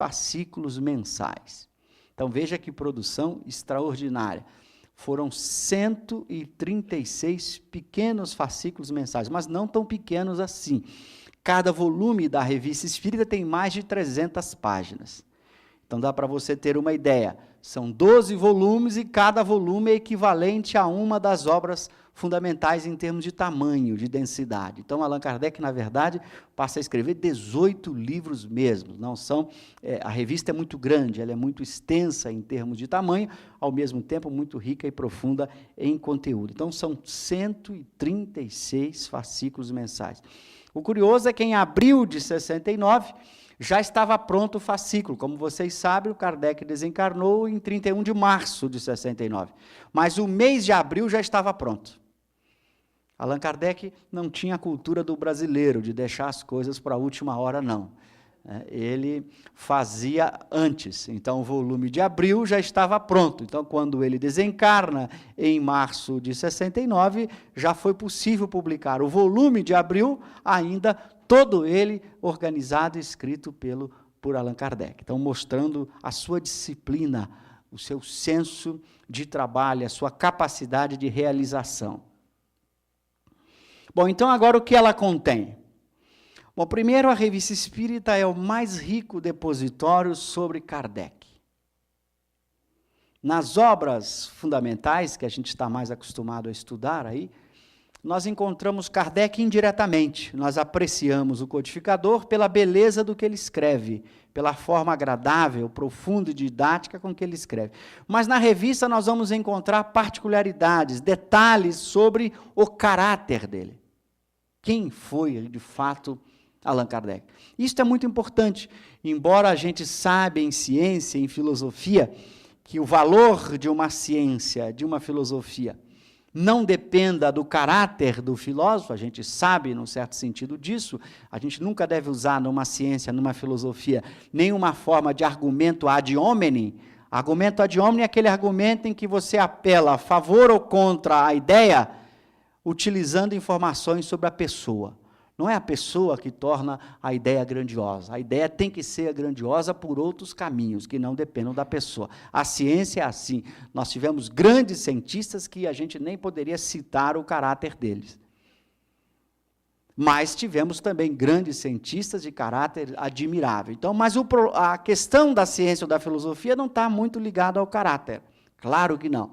fascículos mensais. Então, veja que produção extraordinária. Foram 136 pequenos fascículos mensais, mas não tão pequenos assim. Cada volume da Revista Espírita tem mais de 300 páginas. Então, dá para você ter uma ideia. São 12 volumes e cada volume é equivalente a uma das obras fundamentais em termos de tamanho, de densidade. Então, Allan Kardec, na verdade, passa a escrever 18 livros mesmo. Não são, a revista é muito grande, ela é muito extensa em termos de tamanho, ao mesmo tempo muito rica e profunda em conteúdo. Então, são 136 fascículos mensais. O curioso é que em abril de 69, já estava pronto o fascículo. Como vocês sabem, o Kardec desencarnou em 31 de março de 69. Mas o mês de abril já estava pronto. Allan Kardec não tinha a cultura do brasileiro, de deixar as coisas para a última hora, não. Ele fazia antes. Então, o volume de abril já estava pronto. Então, quando ele desencarna em março de 69, já foi possível publicar o volume de abril, ainda todo ele organizado e escrito por Allan Kardec. Então, mostrando a sua disciplina, o seu senso de trabalho, a sua capacidade de realização. Bom, então, agora o que ela contém? Bom, primeiro, a Revista Espírita é o mais rico depositório sobre Kardec. Nas obras fundamentais, que a gente está mais acostumado a estudar aí, nós encontramos Kardec indiretamente. Nós apreciamos o codificador pela beleza do que ele escreve, pela forma agradável, profunda e didática com que ele escreve. Mas na revista nós vamos encontrar particularidades, detalhes sobre o caráter dele. Quem foi, de fato, Allan Kardec? Isso é muito importante. Embora a gente saiba em ciência, em filosofia, que o valor de uma ciência, de uma filosofia, não dependa do caráter do filósofo, a gente sabe, num certo sentido disso, a gente nunca deve usar numa ciência, numa filosofia, nenhuma forma de argumento ad hominem. Argumento ad hominem é aquele argumento em que você apela a favor ou contra a ideia, utilizando informações sobre a pessoa. Não é a pessoa que torna a ideia grandiosa. A ideia tem que ser grandiosa por outros caminhos, que não dependam da pessoa. A ciência é assim. Nós tivemos grandes cientistas que a gente nem poderia citar o caráter deles. Mas tivemos também grandes cientistas de caráter admirável. Então, mas a questão da ciência ou da filosofia não está muito ligada ao caráter. Claro que não.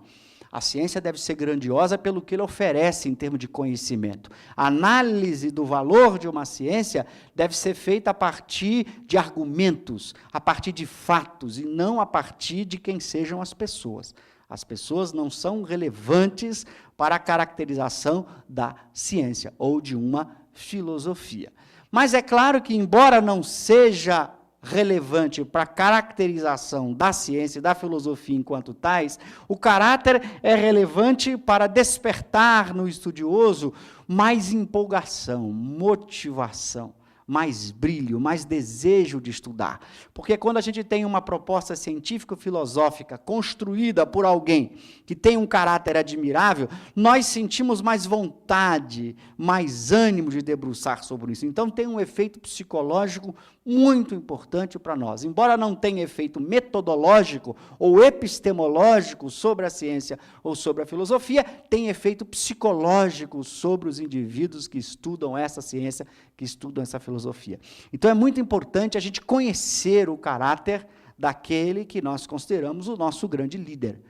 A ciência deve ser grandiosa pelo que ele oferece em termos de conhecimento. A análise do valor de uma ciência deve ser feita a partir de argumentos, a partir de fatos, e não a partir de quem sejam as pessoas. As pessoas não são relevantes para a caracterização da ciência ou de uma filosofia. Mas é claro que, embora não seja relevante para a caracterização da ciência e da filosofia enquanto tais, o caráter é relevante para despertar no estudioso mais empolgação, motivação, mais brilho, mais desejo de estudar. Porque quando a gente tem uma proposta científico-filosófica construída por alguém que tem um caráter admirável, nós sentimos mais vontade, mais ânimo de debruçar sobre isso. Então, tem um efeito psicológico muito importante para nós. Embora não tenha efeito metodológico ou epistemológico sobre a ciência ou sobre a filosofia, tem efeito psicológico sobre os indivíduos que estudam essa ciência, que estudam essa filosofia. Então, é muito importante a gente conhecer o caráter daquele que nós consideramos o nosso grande líder,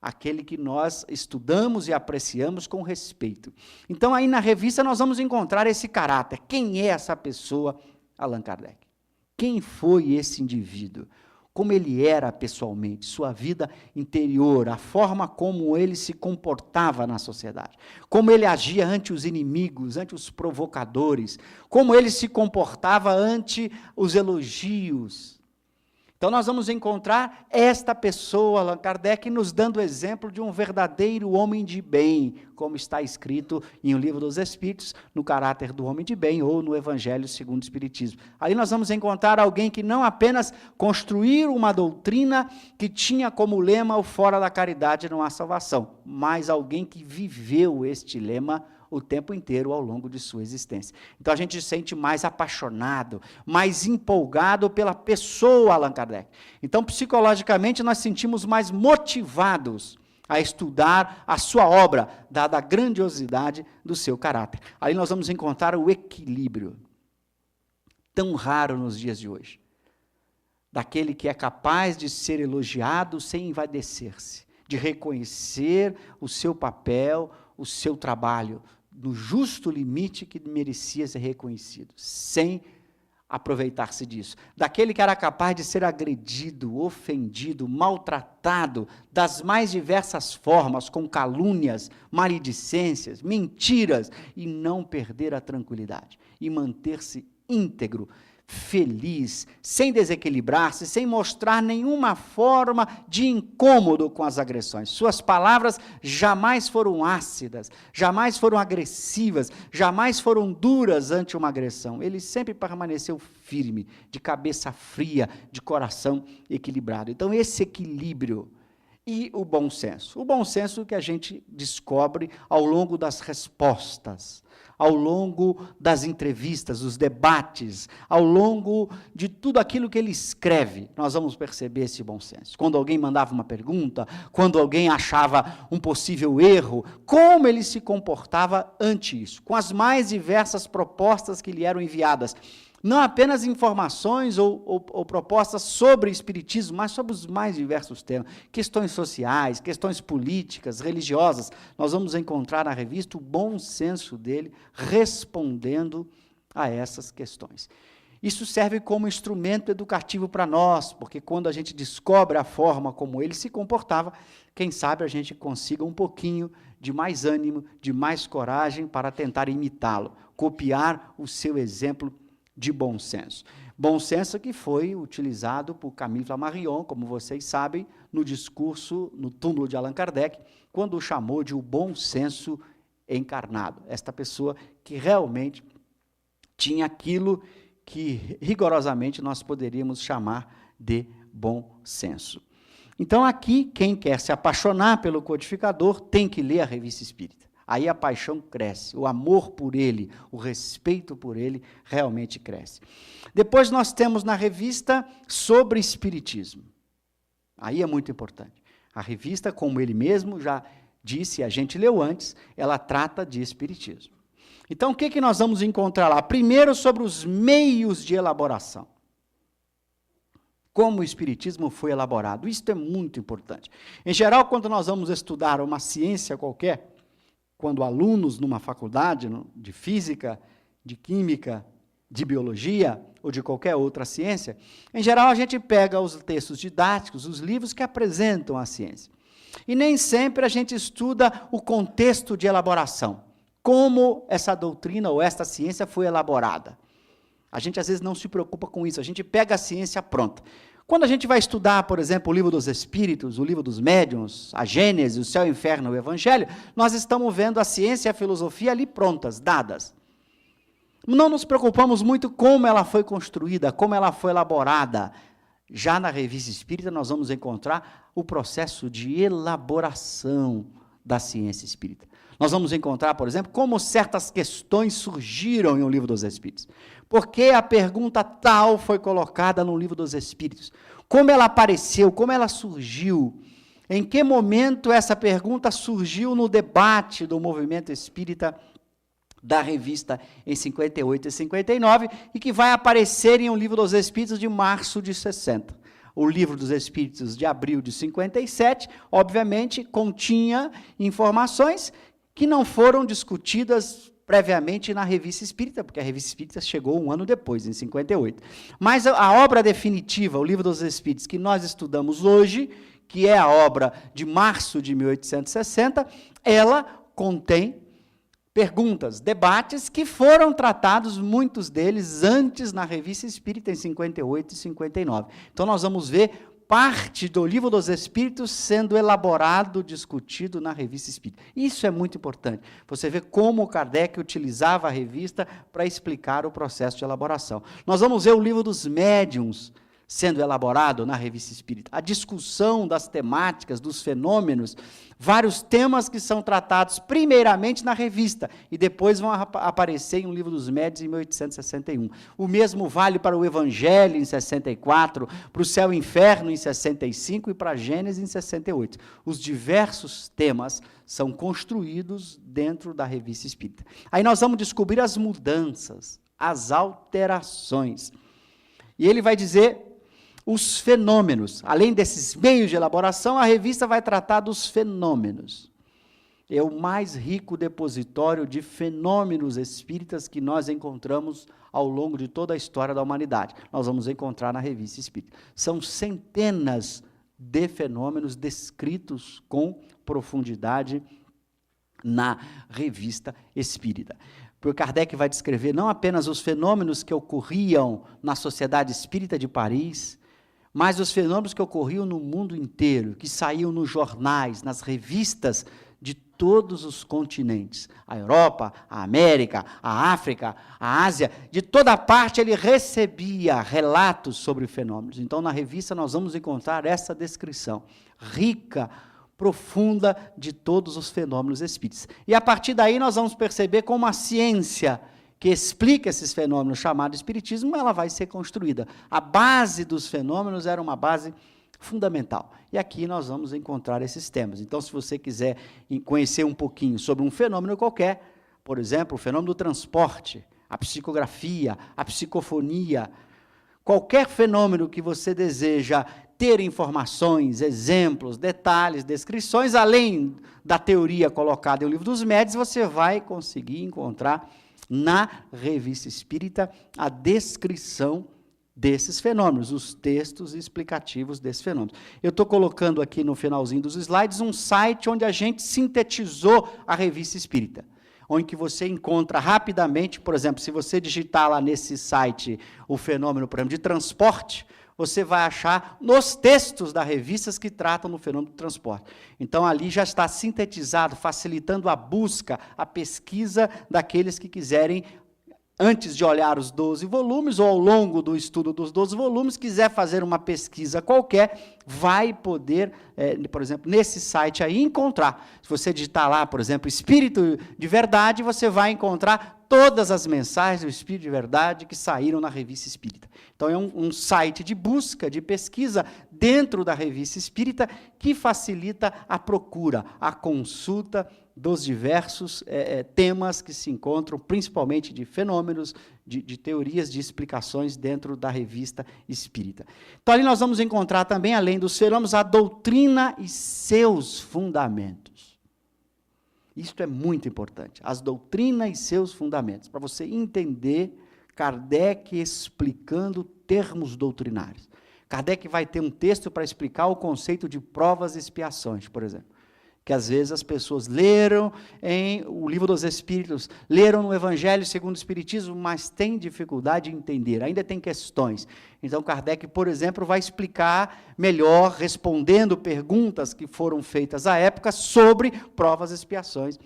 aquele que nós estudamos e apreciamos com respeito. Então, aí na revista nós vamos encontrar esse caráter. Quem é essa pessoa? Allan Kardec. Quem foi esse indivíduo? Como ele era pessoalmente, sua vida interior, a forma como ele se comportava na sociedade, como ele agia ante os inimigos, ante os provocadores, como ele se comportava ante os elogios. Então, nós vamos encontrar esta pessoa, Allan Kardec, nos dando exemplo de um verdadeiro homem de bem, como está escrito em O Livro dos Espíritos, no caráter do homem de bem, ou no Evangelho segundo o Espiritismo. Ali nós vamos encontrar alguém que não apenas construiu uma doutrina que tinha como lema o fora da caridade não há salvação, mas alguém que viveu este lema o tempo inteiro ao longo de sua existência. Então a gente se sente mais apaixonado, mais empolgado pela pessoa Allan Kardec. Então, psicologicamente, nós sentimos mais motivados a estudar a sua obra, dada a grandiosidade do seu caráter. Aí nós vamos encontrar o equilíbrio, tão raro nos dias de hoje, daquele que é capaz de ser elogiado sem envaidecer-se, de reconhecer o seu papel, o seu trabalho, no justo limite que merecia ser reconhecido, sem aproveitar-se disso. Daquele que era capaz de ser agredido, ofendido, maltratado, das mais diversas formas, com calúnias, maledicências, mentiras, e não perder a tranquilidade, e manter-se íntegro, feliz, sem desequilibrar-se, sem mostrar nenhuma forma de incômodo com as agressões. Suas palavras jamais foram ácidas, jamais foram agressivas, jamais foram duras ante uma agressão. Ele sempre permaneceu firme, de cabeça fria, de coração equilibrado. Então, esse equilíbrio e o bom senso que a gente descobre ao longo das respostas, ao longo das entrevistas, dos debates, ao longo de tudo aquilo que ele escreve, nós vamos perceber esse bom senso. Quando alguém mandava uma pergunta, quando alguém achava um possível erro, como ele se comportava ante isso, com as mais diversas propostas que lhe eram enviadas. Não apenas informações ou propostas sobre espiritismo, mas sobre os mais diversos temas, questões sociais, questões políticas, religiosas. Nós vamos encontrar na revista o bom senso dele respondendo a essas questões. Isso serve como instrumento educativo para nós, porque quando a gente descobre a forma como ele se comportava, quem sabe a gente consiga um pouquinho de mais ânimo, de mais coragem para tentar imitá-lo, copiar o seu exemplo de bom senso. Bom senso que foi utilizado por Camille Flammarion, como vocês sabem, no discurso, no túmulo de Allan Kardec, quando o chamou de o bom senso encarnado. Esta pessoa que realmente tinha aquilo que rigorosamente nós poderíamos chamar de bom senso. Então aqui, quem quer se apaixonar pelo codificador tem que ler a Revista Espírita. Aí a paixão cresce, o amor por ele, o respeito por ele realmente cresce. Depois nós temos na revista sobre espiritismo. Aí é muito importante. A revista, como ele mesmo já disse, a gente leu antes, ela trata de espiritismo. Então, o que nós vamos encontrar lá? Primeiro, sobre os meios de elaboração. Como o espiritismo foi elaborado. Isso é muito importante. Em geral, quando nós vamos estudar uma ciência qualquer, quando alunos numa faculdade de física, de química, de biologia ou de qualquer outra ciência, em geral a gente pega os textos didáticos, os livros que apresentam a ciência. E nem sempre a gente estuda o contexto de elaboração, como essa doutrina ou esta ciência foi elaborada. A gente às vezes não se preocupa com isso, a gente pega a ciência pronta. Quando a gente vai estudar, por exemplo, o livro dos Espíritos, o livro dos Médiuns, a Gênese, o Céu, o Inferno, o Evangelho, nós estamos vendo a ciência e a filosofia ali prontas, dadas. Não nos preocupamos muito como ela foi construída, como ela foi elaborada. Já na Revista Espírita nós vamos encontrar o processo de elaboração da ciência espírita. Nós vamos encontrar, por exemplo, como certas questões surgiram em um livro dos Espíritos. Por que a pergunta tal foi colocada no livro dos Espíritos? Como ela apareceu? Como ela surgiu? Em que momento essa pergunta surgiu no debate do movimento espírita da revista em 58 e 59 e que vai aparecer em um livro dos Espíritos de março de 60. O livro dos Espíritos de abril de 57, obviamente, continha informações que não foram discutidas previamente na Revista Espírita, porque a Revista Espírita chegou um ano depois, em 58. Mas a obra definitiva, o Livro dos Espíritos, que nós estudamos hoje, que é a obra de março de 1860, ela contém perguntas, debates que foram tratados, muitos deles, antes na Revista Espírita, em 58 e 59. Então, nós vamos ver parte do Livro dos Espíritos sendo elaborado, discutido na Revista Espírita. Isso é muito importante. Você vê como Kardec utilizava a revista para explicar o processo de elaboração. Nós vamos ver o Livro dos Médiuns, sendo elaborado na Revista Espírita. A discussão das temáticas, dos fenômenos, vários temas que são tratados primeiramente na revista e depois vão aparecer em um Livro dos Médiuns em 1861. O mesmo vale para o Evangelho em 64, para o Céu e Inferno em 65 e para a Gênesis em 68. Os diversos temas são construídos dentro da Revista Espírita. Aí nós vamos descobrir as mudanças, as alterações. E ele vai dizer os fenômenos. Além desses meios de elaboração, a revista vai tratar dos fenômenos. É o mais rico depositório de fenômenos espíritas que nós encontramos ao longo de toda a história da humanidade. Nós vamos encontrar na Revista Espírita. São centenas de fenômenos descritos com profundidade na Revista Espírita. Porque Kardec vai descrever não apenas os fenômenos que ocorriam na Sociedade Espírita de Paris, mas os fenômenos que ocorriam no mundo inteiro, que saíam nos jornais, nas revistas de todos os continentes, a Europa, a América, a África, a Ásia, de toda parte ele recebia relatos sobre fenômenos. Então, na revista nós vamos encontrar essa descrição rica, profunda de todos os fenômenos espíritas. E a partir daí nós vamos perceber como a ciência que explica esses fenômenos, chamado espiritismo, ela vai ser construída. A base dos fenômenos era uma base fundamental. E aqui nós vamos encontrar esses temas. Então, se você quiser conhecer um pouquinho sobre um fenômeno qualquer, por exemplo, o fenômeno do transporte, a psicografia, a psicofonia, qualquer fenômeno que você deseja ter informações, exemplos, detalhes, descrições, além da teoria colocada em O Livro dos Médiuns, você vai conseguir encontrar na Revista Espírita a descrição desses fenômenos, os textos explicativos desses fenômenos. Eu estou colocando aqui no finalzinho dos slides um site onde a gente sintetizou a Revista Espírita, onde que você encontra rapidamente, por exemplo, se você digitar lá nesse site o fenômeno, por exemplo, de transporte, você vai achar nos textos das revistas que tratam do fenômeno do transporte. Então, ali já está sintetizado, facilitando a busca, a pesquisa daqueles que quiserem, antes de olhar os 12 volumes, ou ao longo do estudo dos 12 volumes, quiser fazer uma pesquisa qualquer, vai poder, por exemplo, nesse site aí, encontrar. Se você digitar lá, por exemplo, Espírito de Verdade, você vai encontrar todas as mensagens do Espírito de Verdade que saíram na Revista Espírita. Então, é um site de busca, de pesquisa, dentro da Revista Espírita, que facilita a procura, a consulta dos diversos temas que se encontram, principalmente de fenômenos, de teorias, de explicações dentro da Revista Espírita. Então, ali nós vamos encontrar também, além dos fenômenos, a doutrina e seus fundamentos. Isto é muito importante, as doutrinas e seus fundamentos, para você entender Kardec explicando termos doutrinários. Kardec vai ter um texto para explicar o conceito de provas e expiações, por exemplo, que às vezes as pessoas leram em o Livro dos Espíritos, leram no Evangelho segundo o Espiritismo, mas têm dificuldade de entender, ainda tem questões. Então, Kardec, por exemplo, vai explicar melhor, respondendo perguntas que foram feitas à época sobre provas e expiações,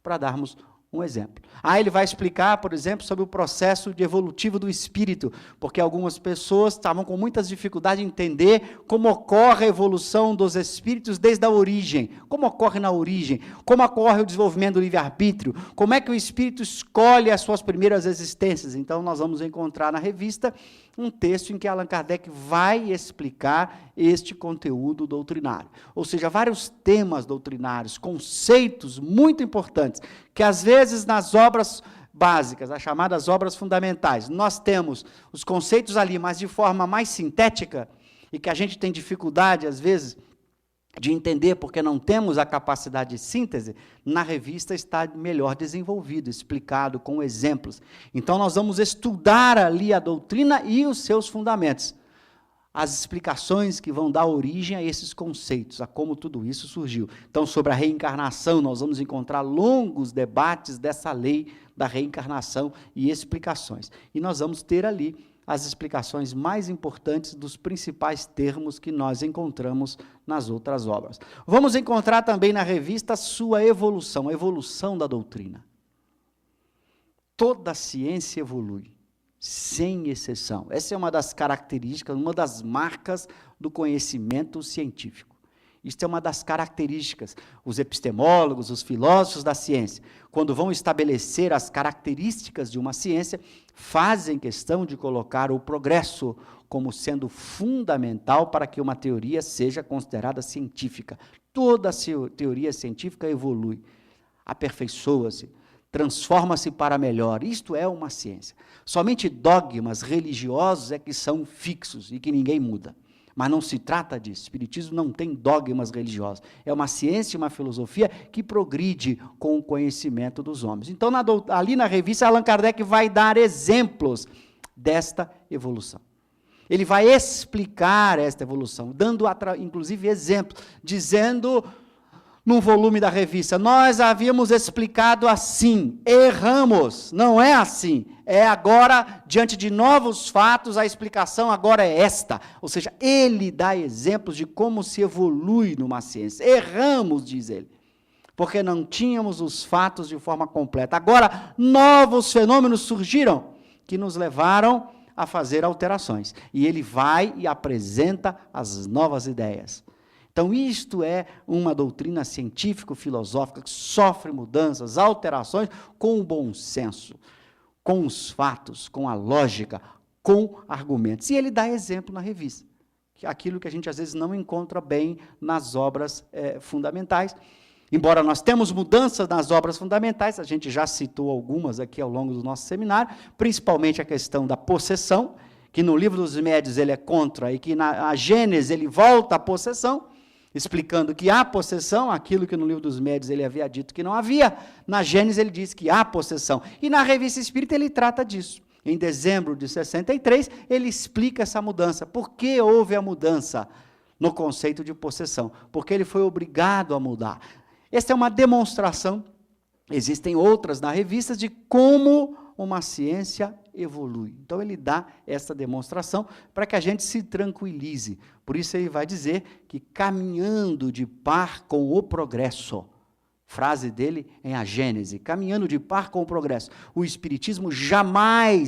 para darmos um exemplo. Ele vai explicar, por exemplo, sobre o processo evolutivo do espírito, porque algumas pessoas estavam com muitas dificuldades de entender como ocorre a evolução dos espíritos desde a origem, como ocorre na origem, como ocorre o desenvolvimento do livre-arbítrio, como é que o espírito escolhe as suas primeiras existências. Então, nós vamos encontrar na revista um texto em que Allan Kardec vai explicar este conteúdo doutrinário. Ou seja, vários temas doutrinários, conceitos muito importantes, que às vezes nas obras básicas, as chamadas obras fundamentais, nós temos os conceitos ali, mas de forma mais sintética, e que a gente tem dificuldade, às vezes, de entender, porque não temos a capacidade de síntese, na revista está melhor desenvolvido, explicado com exemplos. Então, nós vamos estudar ali a doutrina e os seus fundamentos, as explicações que vão dar origem a esses conceitos, a como tudo isso surgiu. Então, sobre a reencarnação, nós vamos encontrar longos debates dessa lei da reencarnação e explicações. E nós vamos ter ali as explicações mais importantes dos principais termos que nós encontramos nas outras obras. Vamos encontrar também na revista a sua evolução, a evolução da doutrina. Toda a ciência evolui. sem exceção. Essa é uma das características, uma das marcas do conhecimento científico. Isto é uma das características. Os epistemólogos, os filósofos da ciência, quando vão estabelecer as características de uma ciência, fazem questão de colocar o progresso como sendo fundamental para que uma teoria seja considerada científica. Toda teoria científica evolui, aperfeiçoa-se, transforma-se para melhor. Isto é uma ciência. Somente dogmas religiosos é que são fixos e que ninguém muda. Mas não se trata disso. O Espiritismo não tem dogmas religiosos. É uma ciência e uma filosofia que progride com o conhecimento dos homens. Então, ali na revista, Allan Kardec vai dar exemplos desta evolução. Ele vai explicar esta evolução, dando, inclusive, exemplos, dizendo, num volume da revista, nós havíamos explicado assim, erramos, não é assim, é agora, diante de novos fatos, a explicação agora é esta. Ou seja, ele dá exemplos de como se evolui numa ciência. Erramos, diz ele, porque não tínhamos os fatos de forma completa. Agora, novos fenômenos surgiram que nos levaram a fazer alterações. E ele vai e apresenta as novas ideias. Então, isto é uma doutrina científico-filosófica que sofre mudanças, alterações, com o bom senso, com os fatos, com a lógica, com argumentos. E ele dá exemplo na revista, que é aquilo que a gente às vezes não encontra bem nas obras fundamentais. Embora nós temos mudanças nas obras fundamentais, a gente já citou algumas aqui ao longo do nosso seminário, principalmente a questão da possessão, que no Livro dos Médiuns ele é contra, e que na Gênesis ele volta à possessão, explicando que há possessão, aquilo que no Livro dos Médiuns ele havia dito que não havia, na Gênesis ele diz que há possessão. E na Revista Espírita ele trata disso. Em dezembro de 63, ele explica essa mudança. Por que houve a mudança no conceito de possessão? Porque ele foi obrigado a mudar. Esta é uma demonstração, existem outras na revista, de como uma ciência evolui. Então, ele dá essa demonstração para que a gente se tranquilize. Por isso, ele vai dizer que caminhando de par com o progresso, frase dele em A Gênese, caminhando de par com o progresso, o Espiritismo jamais